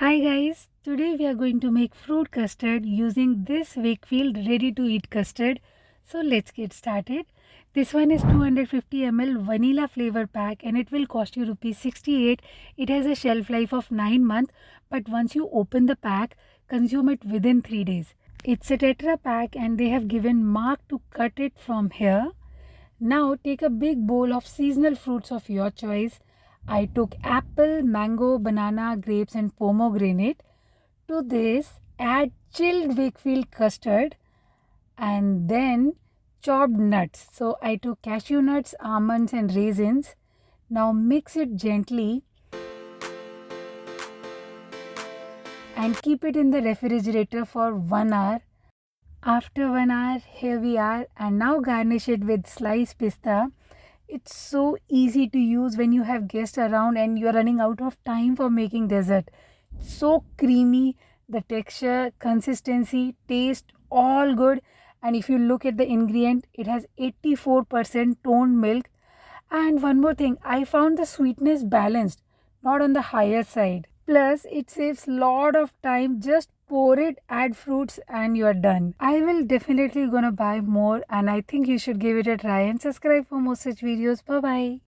Hi guys, today we are going to make fruit custard using this WeikField ready to eat custard. So let's get started. This one is 250 ml vanilla flavor pack and it will cost you rupees 68. It has a shelf life of 9 months, but once you open the pack, consume it within 3 days. It's a tetra pack and they have given mark to cut it from here. Now take a big bowl of seasonal fruits of your choice. I took apple, mango, banana, grapes and pomegranate. To this add chilled Wakefield custard and then chopped nuts. So I took cashew nuts, almonds and raisins. Now mix it gently and keep it in the refrigerator for 1 hour. After 1 hour, here we are, and now garnish it with sliced pista. It's so easy to use when you have guests around and you're running out of time for making dessert. So creamy, the texture, consistency, taste, all good. And if you look at the ingredient, it has 84% toned milk. And one more thing, I found the sweetness balanced, not on the higher side. Plus, it saves lot of time. Just pour it, add fruits and you're done. I will definitely gonna buy more and I think you should give it a try and subscribe for more such videos. Bye bye.